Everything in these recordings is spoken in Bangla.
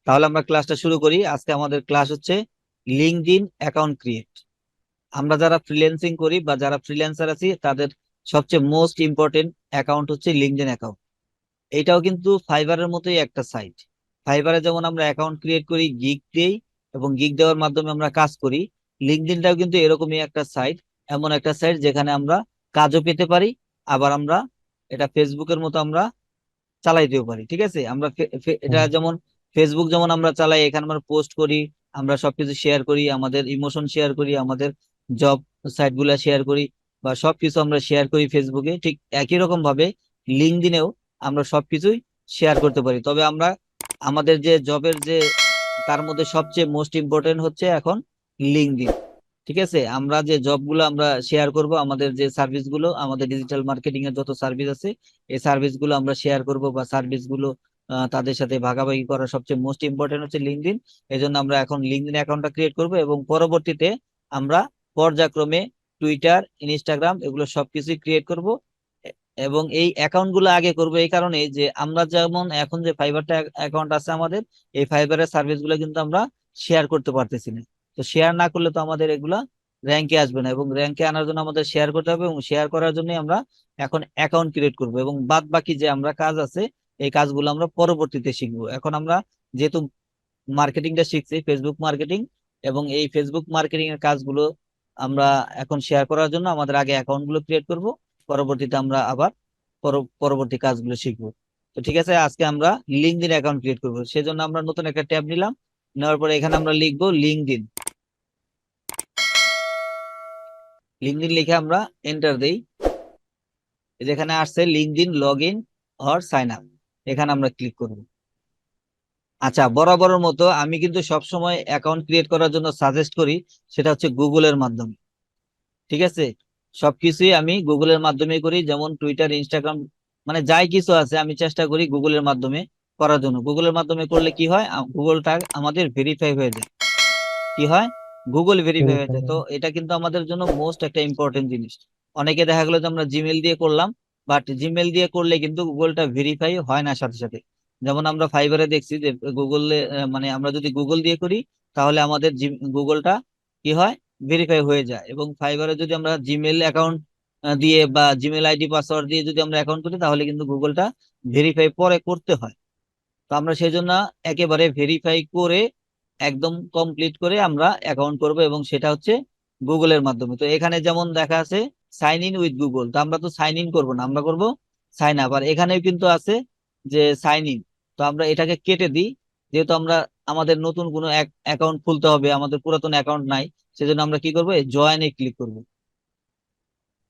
তাহলে আমরা ক্লাসটা শুরু করি। আজকে আমাদের ক্লাস হচ্ছে লিঙ্কডইন অ্যাকাউন্ট ক্রিয়েট। আমরা যারা ফ্রিল্যান্সিং করি বা যারা ফ্রিল্যান্সার আছি তাদের সবচেয়ে মোস্ট ইম্পর্টেন্ট অ্যাকাউন্ট হচ্ছে লিঙ্কডইন অ্যাকাউন্ট। এটাও কিন্তু ফাইবারের মতোই একটা সাইট। ফাইবারে যেমন আমরা অ্যাকাউন্ট ক্রিয়েট করি, গিগ দেই এবং গিগ দেওয়ার মাধ্যমে আমরা কাজ করি, লিঙ্কডইনটাও কিন্তু এরকমই একটা সাইট। এমন একটা সাইট যেখানে আমরা কাজও পেতে পারি, আবার আমরা এটা ফেসবুকের মতো আমরা চালাইতেও পারি। ঠিক আছে, আমরা এটা হুম। যেমন ফেসবুক যেমন আমরা চালাই, এখানে আমরা পোস্ট করি, আমরা সবকিছু শেয়ার করি, আমাদের ইমোশন শেয়ার করি, আমাদের জব সাইট গুলা শেয়ার করি, বা সবকিছু আমরা শেয়ার করি ফেসবুকে। ঠিক একই রকম ভাবে লিঙ্কডইনেও আমরা সবকিছুই শেয়ার করতে পারি। তবে আমরা আমাদের যে জবের যে তার মধ্যে সবচেয়ে মোস্ট ইম্পর্টেন্ট হচ্ছে এখন লিঙ্কডইন। ঠিক আছে, আমরা যে জবগুলো আমরা শেয়ার করব, আমাদের যে সার্ভিসগুলো, আমাদের ডিজিটাল মার্কেটিং এর যত সার্ভিস আছে, এই সার্ভিসগুলো আমরা শেয়ার করব বা সার্ভিসগুলো তাদের সাথে ভাগাভাগি করা সবচেয়ে মোস্ট ইম্পর্টেন্ট হচ্ছে লিঙ্কডইন। এই জন্য আমরা এখন লিঙ্কডইন অ্যাকাউন্টটা ক্রিয়েট করব এবং পরবর্তীতে আমরা পর্যায়ক্রমে টুইটার, ইনস্টাগ্রাম এগুলো সবকিছুই ক্রিয়েট করব। এ- এবং এই অ্যাকাউন্ট গুলো আগে করব এই কারণে যে আমরা যেমন এখন যে ফাইবারটা অ্যাকাউন্ট আছে আমাদের, এই ফাইবারের সার্ভিস গুলো কিন্তু আমরা শেয়ার করতে পারতেছি না। তো শেয়ার না করলে তো আমাদের এগুলা র্যাঙ্কে আসবে না, এবং র্যাঙ্কে আনার জন্য আমাদের শেয়ার করতে হবে, এবং শেয়ার করার জন্য আমরা এখন অ্যাকাউন্ট ক্রিয়েট করব। এবং বাদ বাকি যে আমরা কাজ আছে এই কাজগুলো আমরা পরবর্তীতে শিখবো। এখন আমরা যেহেতু মার্কেটিংটা শিখছি, ফেসবুক মার্কেটিং, এবং এই ফেসবুক মার্কেটিং এর কাজগুলো আমরা এখন শেয়ার করার জন্য আমাদের আগে অ্যাকাউন্ট গুলো ক্রিয়েট করব, পরবর্তীতে আমরা আবার পরবর্তী কাজগুলো শিখবো। তো ঠিক আছে, আজকে আমরা লিঙ্কডইন অ্যাকাউন্ট ক্রিয়েট করবো, সেজন্য আমরা নতুন একটা ট্যাব নিলাম। নেওয়ার পরে এখানে আমরা লিখবো লিঙ্কডইন। লিঙ্কডইন লিখে আমরা এন্টার দেই। যেখানে আসছে LinkedIn log in or sign up, এখানে আমরা ক্লিক করব। আচ্ছা, বরাবরের মতো আমি কিন্তু সবসময় অ্যাকাউন্ট ক্রিয়েট করার জন্য সাজেস্ট করি সেটা হচ্ছে গুগলের মাধ্যমে। ঠিক আছে, সবকিছুই আমি গুগলের মাধ্যমে করি, যেমন টুইটার, ইনস্টাগ্রাম, মানে যাই কিছু আছে আমি চেষ্টা করি গুগলের মাধ্যমে করার জন্য। গুগলের মাধ্যমে করলে কি হয়, গুগলটা আমাদের ভেরিফাই হয়ে যায়। কি হয়, গুগল ভেরিফাই হয়ে যায়। তো এটা কিন্তু আমাদের জন্য মোস্ট একটা ইম্পর্টেন্ট জিনিস। অনেকে দেখা গেলো যে আমরা জিমেল দিয়ে করলাম, বাট জিমেল দিয়ে করলে কিন্তু গুগলটা ভেরিফাই হয় না সাথে সাথে। যেমন আমরা ফাইবারে দেখছি যে গুগলে, মানে আমরা যদি গুগল দিয়ে করি তাহলে আমাদের গুগলটা কি হয়, ভেরিফাই হয়ে যায়। এবং ফাইবারে যদি আমরা জিমেল অ্যাকাউন্ট দিয়ে বা জিমেল আইডি পাসওয়ার্ড দিয়ে যদি আমরা অ্যাকাউন্ট করি তাহলে কিন্তু গুগলটা ভেরিফাই পরে করতে হয়। তো আমরা সেই জন্য একেবারে ভেরিফাই করে একদম কমপ্লিট করে আমরা অ্যাকাউন্ট করব, এবং সেটা হচ্ছে গুগলের মাধ্যমে। তো এখানে যেমন দেখা আছে সাইন ইন উইথ গুগল, তো আমরা তো সাইন ইন করবো না, আমরা করব সাইন আপ। আর এখানেও কিন্তু আছে যে সাইন ইন, তো আমরা এটাকে কেটে দিই। যেহেতু আমরা আমাদের নতুন কোনো অ্যাকাউন্ট খুলতে হবে, আমাদের পুরাতন অ্যাকাউন্ট নাই, সেজন্য আমরা কি করবো, জয়েনে ক্লিক করব।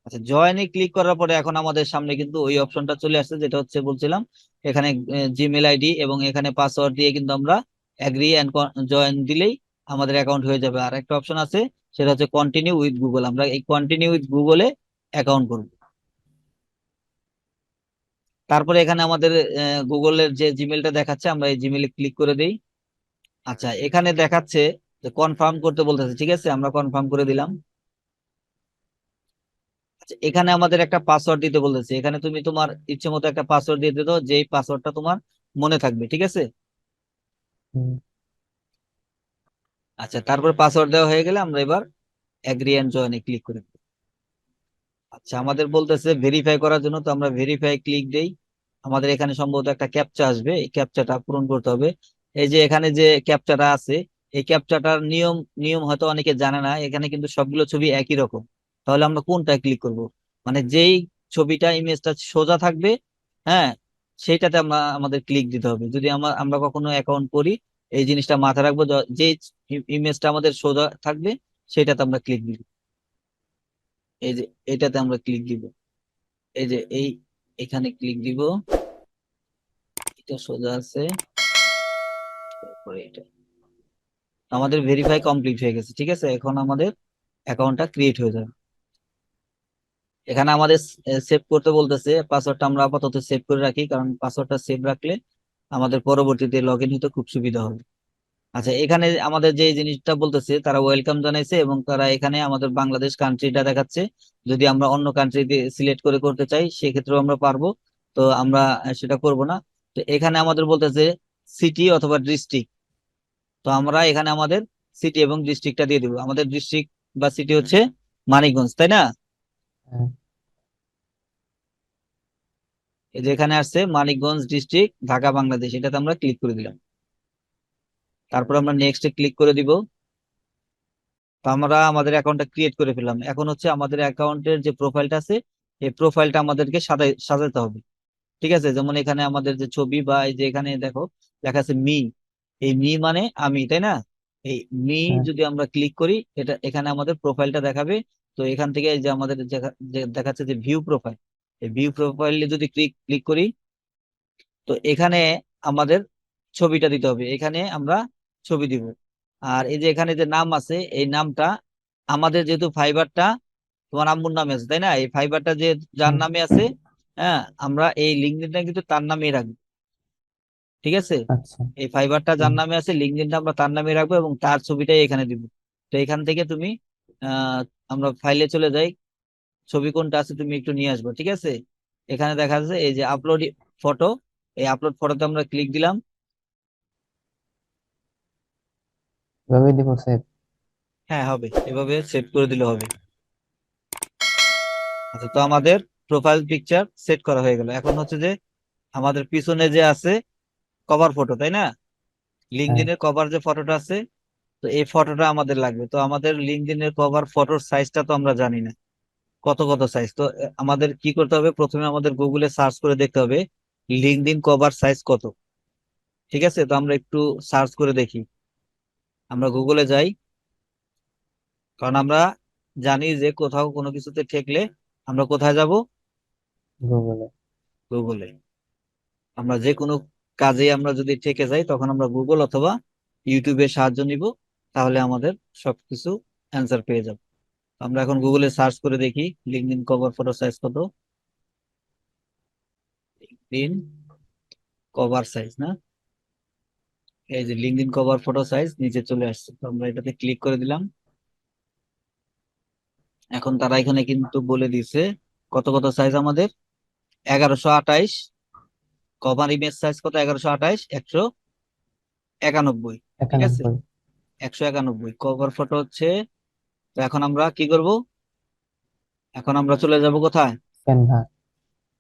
আচ্ছা, জয়েনে ক্লিক করার পরে এখন আমাদের সামনে কিন্তু ওই অপশনটা চলে আসছে যেটা হচ্ছে বলছিলাম, এখানে জিমেল আইডি এবং এখানে পাসওয়ার্ড দিয়ে কিন্তু আমরা এগ্রি এন্ড জয়েন দিলেই আমাদের অ্যাকাউন্ট হয়ে যাবে। আর একটা অপশন আছে সেটা হচ্ছে কন্টিনিউ উইথ গুগল, আমরা এই কন্টিনিউ উইথ গুগলে অ্যাকাউন্ট করব। তারপরে এখানে আমাদের গুগলের যে জিমেলটা দেখাচ্ছে আমরা এই জিমেলে ক্লিক করে দেই। আচ্ছা, এখানে দেখাচ্ছে যে কনফার্ম করতে বলতেছে, ঠিক আছে আমরা কনফার্ম করে দিলাম। আচ্ছা, এখানে আমাদের একটা পাসওয়ার্ড দিতে বলতেছে, এখানে তুমি তোমার ইচ্ছে মতো একটা পাসওয়ার্ড দিয়ে দিতে, যেই পাসওয়ার্ডটা তোমার মনে থাকবে। ঠিক আছে, হুম। আচ্ছা তারপর পাসওয়ার্ড দেওয়া হয়ে গেলে আমরা এবার এগ্রি এন্ড জয়েনে ক্লিক করে দেব। আচ্ছা, আমাদের বলতেছে ভেরিফাই করার জন্য, তো আমরা ভেরিফাই ক্লিক দেই। আমাদের এখানে সম্ভবত একটা ক্যাপচা আসবে, এই ক্যাপচাটা পূরণ করতে হবে। এই যে এখানে যে ক্যাপচাটা আছে, এই ক্যাপচাটার নিয়ম নিয়ম হয়তো অনেকে জানে না। এখানে কিন্তু সবগুলো ছবি একই রকম। তাহলে আমরা কোনটা ক্লিক করব, মানে যেই ছবিটা ইমেজটা সোজা থাকবে, হ্যাঁ, সেইটাতে আমরা আমাদের ক্লিক দিতে হবে। যদি আমরা কখনো অ্যাকাউন্ট করি এই জিনিসটা মাথায় রাখবো, যে ইমেজটা আমাদের সোজা থাকবে সেটাতে আমরা ক্লিক দিব। এই যে এটাতে আমরা ক্লিক দিব, এই যে এখানে ক্লিক দিব, এটা সোজা আছে, তারপরে এটা। আমাদের ভেরিফাই কমপ্লিট হয়ে গেছে। ঠিক আছে, এখন আমাদের অ্যাকাউন্টটা ক্রিয়েট হয়ে যাবে। এখানে আমাদের সেভ করতে বলতেছে, পাসওয়ার্ডটা আমরা আপাতত সেভ করে রাখি, কারণ পাসওয়ার্ডটা সেভ রাখলে আমাদের পরবর্তীতে লগ ইন হতে খুব সুবিধা হবে। আচ্ছা, এখানে আমাদের যে জিনিসটা বলতেছে তারা ওয়েলকাম জানাইছে, এবং তারা এখানে আমাদের বাংলাদেশ কান্ট্রিটা দেখাচ্ছে। যদি আমরা অন্য কান্ট্রি সিলেক্ট করে করতে চাই সেক্ষেত্রেও আমরা পারবো, তো আমরা সেটা করব না। তো এখানে আমাদের বলতেছে সিটি অথবা ডিস্ট্রিক্ট, তো আমরা এখানে আমাদের সিটি এবং ডিস্ট্রিক্টটা দিয়ে দিব। আমাদের ডিস্ট্রিক্ট বা সিটি হচ্ছে মানিকগঞ্জ, তাই না? হ্যাঁ। এই যে এখানে আসছে মানিকগঞ্জ ডিস্ট্রিক্ট, ঢাকা, বাংলাদেশ, এটাতে আমরা ক্লিক করে দিলাম। তারপর আমরা নেক্সটে ক্লিক করে দিব। তো আমরা আমাদের অ্যাকাউন্টটা ক্রিয়েট করে ফেললাম। এখন হচ্ছে আমাদের অ্যাকাউন্টের যে প্রোফাইলটা আছে, এই প্রোফাইলটা আমাদেরকে সাজাতে হবে। ঠিক আছে, যেমন এখানে আমাদের যে ছবি বা এই যে এখানে দেখো লেখা আছে মি, এই মি মানে আমি, তাই না? এই মি হ্যাঁ। যদি আমরা ক্লিক করি, এটা এখানে আমাদের প্রোফাইলটা দেখাবে। তো এখান থেকে এই যে আমাদের যে দেখাচ্ছে যে ভিউ প্রোফাইল, এই ভিউ প্রোফাইলে যদি ক্লিক ক্লিক করি, তো এখানে আমাদের ছবিটা দিতে হবে। এখানে আমরা ছবি দিব। আর এই যে এখানে যে নাম আছে, এই নামটা আমাদের যেহেতু ফাইবারটা তোমার আম্মুর নামে আছে, তাই না? এই ফাইবারটা যে যার হুম। নামে আছে, হ্যাঁ, আমরা এই লিঙ্কডইনটা কিন্তু তার নামেই রাখবো। ঠিক আছে, আচ্ছা। এই ফাইবারটা যার হুম। নামে আছে, লিঙ্কডইনটা আমরা তার নামে রাখবো এবং তার ছবিটাই এখানে দিব। তো এখান থেকে তুমি আহ আমরা ফাইলে চলে যাই, ছবি কোনটা আছে তুমি একটু নিয়ে আসবো। ঠিক আছে, এখানে দেখা যাচ্ছে এই যে আপলোড ফটো, এই আপলোড ফটোতে আমরা ক্লিক দিলাম। এভাবেই দিব সেভ। হ্যাঁ, হবে, এভাবে সেভ করে দিলে হবে। আচ্ছা, তো আমাদের প্রোফাইল পিকচার সেট করা হয়ে গেল। এখন হচ্ছে যে আমাদের পিছনে যে আছে কভার ফটো, তাই না? হ্যাঁ। লিঙ্কডইনের কভার যে ফটোটা আছে, তো এই ফটোটা আমাদের লাগবে। তো আমাদের লিঙ্কডইনের কভার ফটোর সাইজটা তো আমরা জানি না কত কত সাইজ। তো আমাদের কি করতে হবে, প্রথমে আমাদের গুগলে সার্চ করে দেখতে হবে লিঙ্কডইন কভার সাইজ কত। ঠিক আছে, তো আমরা একটু সার্চ করে দেখি। আমরা গুগলে যাই, কারণ আমরা জানি যে কোথাও কোনো কিছুতে ঠেকলে আমরা কোথায় যাব? গুগলে। গুগলে। আমরা যে কোনো কাজে আমরা যদি ঠেকে যাই, তখন আমরা গুগল অথবা ইউটিউবের সাহায্য নিব, তাহলে আমাদের সবকিছু অ্যান্সার পেয়ে যাব। আমরা এখন গুগলে সার্চ করে দেখি লিঙ্কডইন কভার ফটো সাইজ কত। লিঙ্কডইন কভার সাইজ না, এই যে লিঙ্কডইন কভার ফটো সাইজ নিচে চলে আসছে। তো আমরা এটাতে ক্লিক করে দিলাম। এখন তারা এখানে কিন্তু বলে দিছে কত কত সাইজ আমাদের। 1128। কভার ইমেজ সাইজ কত? 1128, 191। ঠিক আছে, 91। 191 কভার ফটো হচ্ছে। তো এখন আমরা কি করব? এখন আমরা চলে যাব কোথায়? ক্যানভা।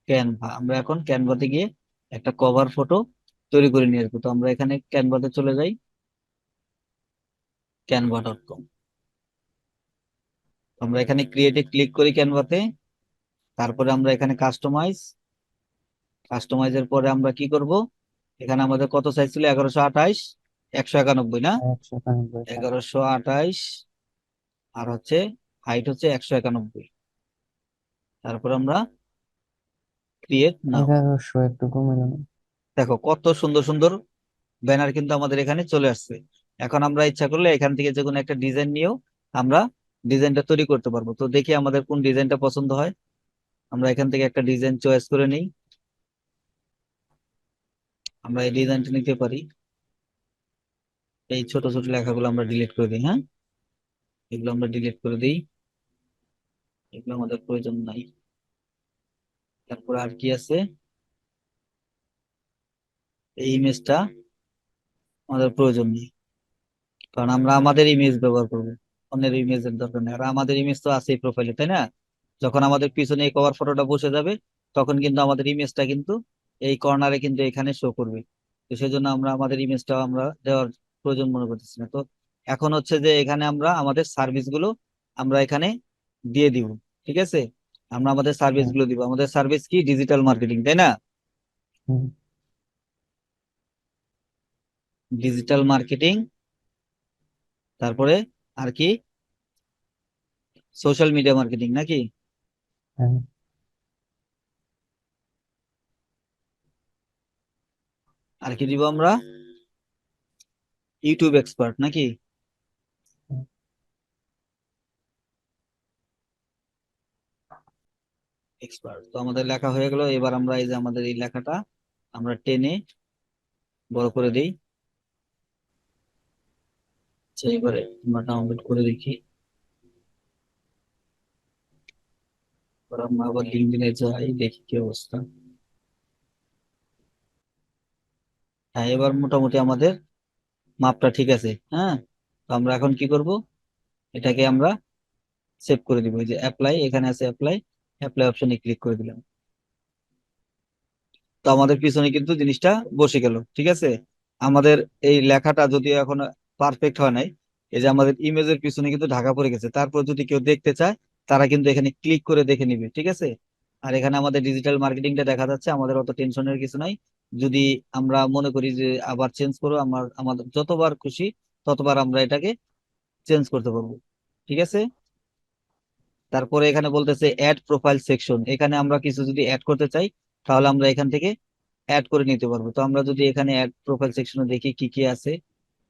ক্যানভা। আমরা এখন ক্যানভাতে গিয়ে একটা কভার ফটো তৈরি করে নিয়ে আসবো। তো আমরা এখানে ক্যানভাতে চলে যাই, canva.com। আমরা এখানে ক্রিয়েটে ক্লিক করি ক্যানভাতে। তারপরে আমরা এখানে কাস্টমাইজের পরে আমরা কি করব, এখানে আমাদের কত সাইজ ছিল? 1128, 191 না? 191। হ্যাঁ। 1128 আর হচ্ছে হাইট হচ্ছে 191। তারপর আমরা ক্রিয়েট নাও। 1100 একটু কমে গেল। দেখো কত সুন্দর সুন্দর ব্যানার কিন্তু আমাদের এখানে চলে আসছে। এখন আমরা ইচ্ছা করলে এখান থেকে যে কোনো একটা ডিজাইন নিয়েও আমরা ডিজাইনটা তৈরি করতে পারবো। তো দেখি আমাদের কোন ডিজাইনটা পছন্দ হয়। আমরা এখান থেকে একটা ডিজাইন চয়েস করে নিই। আমরা এই ডিজাইনটা নিতে পারি। এই ছোট ছোট লেখাগুলো আমরা ডিলিট করে দিই, হ্যাঁ, এগুলো আমরা ডিলিট করে দিই, এগুলো আমাদের প্রয়োজন নাই। তারপর আর কি আছে? এই ইমেজটা আমাদের প্রয়োজন নেই, কারণ আমরা আমাদের ইমেজ ব্যবহার করবো, অন্যের ইমেজের দরকার নেই। আর আমাদের ইমেজ তো আছে প্রোফাইলে, তাই না? যখন আমাদের পিছনে এই কভার ফটোটা বসে যাবে, তখন কিন্তু আমাদের ইমেজটা কিন্তু এই কর্নারে কিন্তু এখানে শো করবে। তো সেজন্য আমরা আমাদের ইমেজটা আমরা দেওয়ার প্রয়োজন মনে করতেছি না। তো এখন হচ্ছে যে এখানে আমরা আমাদের সার্ভিস গুলো আমরা এখানে দিয়ে দিব। ঠিক আছে, আমরা আমাদের সার্ভিস হ্যাঁ। গুলো দিব। আমাদের সার্ভিস কি? ডিজিটাল মার্কেটিং, তাই না? হুম। ডিজিটাল মার্কেটিং, তারপরে আর কি? সোশ্যাল মিডিয়া মার্কেটিং নাকি? হ্যাঁ। আর কি দিব আমরা? ইউটিউব এক্সপার্ট নাকি? হ্যাঁ। এক্সপার্ট। তো আমাদের লেখা হয়ে গেল। এবার আমরা এই যে আমাদের এই লেখাটা আমরা টেনে বড় করে দিই। আচ্ছা, এবারে আমরা ডাউনলোড করে দেখি। এবার আমরা আবার লিঙ্কডইনে যাই, দেখি কি অবস্থা। হ্যাঁ, এবার মোটামুটি আমাদের মাপটা ঠিক আছে। হ্যাঁ, তো আমরা এখন কি করব, এটাকে আমরা সেভ করে দিব। এই যে অ্যাপ্লাই, এখানে আছে অ্যাপ্লাই, অ্যাপ্লাই অপশনে ক্লিক করে দিলাম। তো আমাদের পিছনে কিন্তু জিনিসটা বসে গেল, ঠিক আছে। আমাদের এই লেখাটা যদিও এখন পারফেক্ট হয় নাই, এই যে আমাদের ইমেজের পিছনে কিন্তু ঢাকা পড়ে গেছে। তারপর যদি কেউ দেখতে চায় তারা কিন্তু এখানে ক্লিক করে দেখে নিবে, ঠিক আছে। আর এখানে আমাদের ডিজিটাল মার্কেটিংটা দেখা যাচ্ছে, আমাদের অত টেনশনের কিছু নাই। যদি আমরা মনে করি যে আবার চেঞ্জ করবো, আমাদের যতবার খুশি ততবার আমরা এটাকে চেঞ্জ করতে পারবো, ঠিক আছে। তারপরে এখানে বলতেছে অ্যাড প্রোফাইল সেকশন, এখানে আমরা কিছু যদি অ্যাড করতে চাই তাহলে আমরা এখান থেকে অ্যাড করে নিতে পারবো। তো আমরা যদি এখানে অ্যাড প্রোফাইল সেকশনে দেখি কি কি আছে,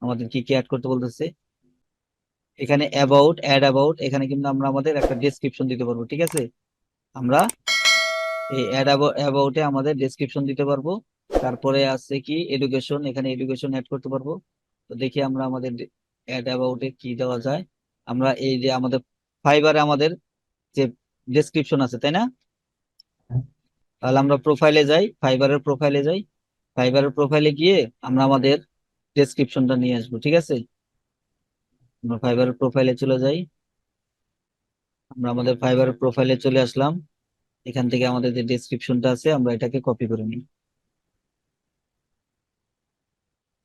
আমাদের কি কি অ্যাড করতে বলতেছে। এখানে অ্যাবাউট, অ্যাড অ্যাবাউট, এখানে কিন্তু আমরা আমাদের একটা ডেসক্রিপশন দিতে পারবো, ঠিক আছে। আমরা এই অ্যাড অ্যাবাউটে আমাদের ডেসক্রিপশন দিতে পারবো। তারপরে আছে কি এডুকেশন, এখানে এডুকেশন অ্যাড করতে পারবো। তো দেখি আমরা আমাদের অ্যাড অ্যাবাউটে কি দেওয়া যায়। আমরা এই যে আমাদের ফাইবারে আমাদের যে ডেসক্রিপশন আছে, তাই না? হ্যাঁ, তাহলে আমরা প্রোফাইলে যাই, ফাইবারের প্রোফাইলে যাই। ফাইবারের প্রোফাইলে গিয়ে আমরা আমাদের ডেসক্রিপশনটা নিয়ে আসবো, ঠিক আছে। আমরা ফাইবারের প্রোফাইলে চলে যাই। আমরা আমাদের ফাইবারের প্রোফাইলে চলে আসলাম। এখান থেকে আমাদের যে ডেসক্রিপশনটা আছে আমরা এটাকে কপি করে নিই।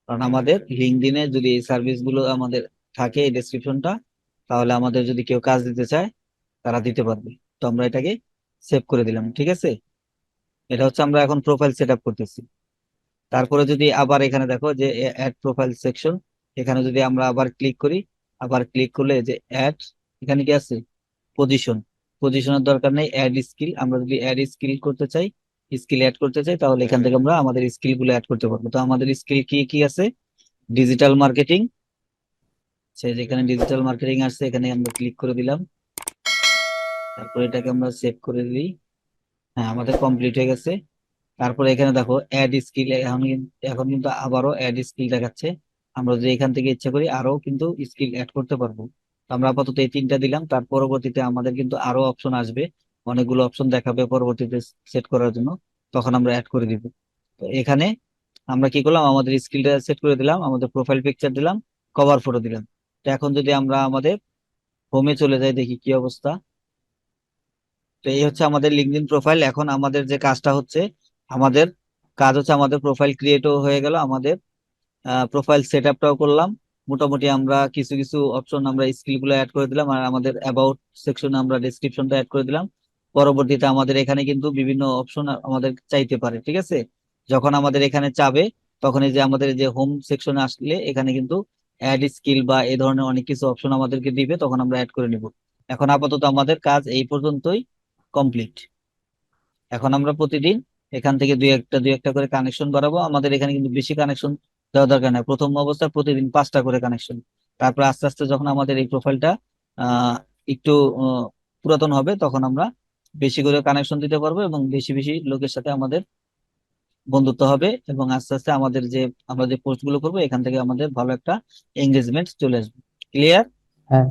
কারণ আমাদের লিঙ্কডইনে যদি এই সার্ভিস গুলো আমাদের থাকে, এই ডেসক্রিপশনটা, তাহলে আমাদের যদি কেউ কাজ দিতে চায় তারা দিতে পারবে। তো আমরা এটাকে সেভ করে দিলাম, ঠিক আছে। এটা হচ্ছে আমরা এখন প্রোফাইল সেট আপ করতেছি। তারপরে যদি আবার এখানে দেখো যে অ্যাড প্রোফাইল সেকশন, এখানে যদি আমরা আবার ক্লিক করি, আবার ক্লিক করলে যে অ্যাড, এখানে কি আছে পজিশন। পজিশনের দরকার নেই, অ্যাড স্কিল। আমরা যদি অ্যাড স্কিল করতে চাই, স্কিল অ্যাড করতে চাই, তাহলে এখান থেকে আমরা আমাদের স্কিল গুলো অ্যাড করতে পারবো। তো আমাদের স্কিল কি কি আছে, ডিজিটাল মার্কেটিং, সে যেখানে ডিজিটাল মার্কেটিং আসছে এখানে আমরা ক্লিক করে দিলাম। তারপর এটাকে আমরা সেভ করে দিই। হ্যাঁ, আমাদের কমপ্লিট হয়ে গেছে। তারপরে এখানে দেখো অ্যাড স্কিল, এখন কিন্তু আবারও অ্যাড স্কিল দেখাচ্ছে। আমরা যদি এখান থেকে ইচ্ছা করি আরো কিন্তু স্কিল অ্যাড করতে পারবো। তো আমরা আপাতত এই তিনটা দিলাম, তার পরবর্তীতে আমাদের কিন্তু আরো অপশন আসবে, অনেকগুলো অপশন দেখাবে পরবর্তীতে সেট করার জন্য, তখন আমরা অ্যাড করে দিব। তো এখানে আমরা কি করলাম, আমাদের স্কিলটা সেট করে দিলাম, আমাদের প্রোফাইল পিকচার দিলাম, কভার ফটো দিলাম। তো এখন যদি আমরা আমাদের হোমে চলে যাই দেখি কি অবস্থা। তো এই হচ্ছে আমাদের লিঙ্কডইন প্রোফাইল। এখন আমাদের যে কাজটা হচ্ছে, আমাদের কাজ হচ্ছে আমাদের প্রোফাইল ক্রিয়েটও হয়ে গেল, আমাদের প্রোফাইল সেট আপটাও করলাম। মোটামুটি আমরা কিছু কিছু অপশন আমরা স্কিল গুলো অ্যাড করে দিলাম, আর আমাদের অ্যাবাউট সেকশনে আমরা ডেসক্রিপশনটা অ্যাড করে দিলাম। পরবর্তীতে আমাদের এখানে কিন্তু বিভিন্ন অপশন আমাদের চাইতে পারে, ঠিক আছে। যখন আমাদের এখানে চাবে তখন এই যে আমাদের যে হোম সেকশনে আসলে এখানে কিন্তু অ্যাড স্কিল বা এই ধরনের অনেক কিছু অপশন আমাদেরকে দিবে, তখন আমরা অ্যাড করে নিব। এখন আপাতত আমাদের কাজ এই পর্যন্তই কমপ্লিট। এখন আমরা প্রতিদিন এখান থেকে দুই একটা করে কানেকশন বাড়াবো। আমাদের এখানে কিন্তু বেশি কানেকশন দেওয়া দরকার নাই, প্রথম অবস্থায় প্রতিদিন 5টা করে কানেকশন। তারপর আস্তে আস্তে যখন আমাদের এই প্রোফাইলটা আহ একটু পুরাতন হবে, তখন আমরা বেশি করে কানেকশন দিতে পারবো এবং বেশি বেশি লোকের সাথে আমাদের বন্ধুত্ব হবে, এবং আস্তে আস্তে আমাদের যে আমরা যে পোস্ট গুলো করবো এখান থেকে আমাদের ভালো একটা এঙ্গেজমেন্ট চলে আসবে। ক্লিয়ার? হ্যাঁ।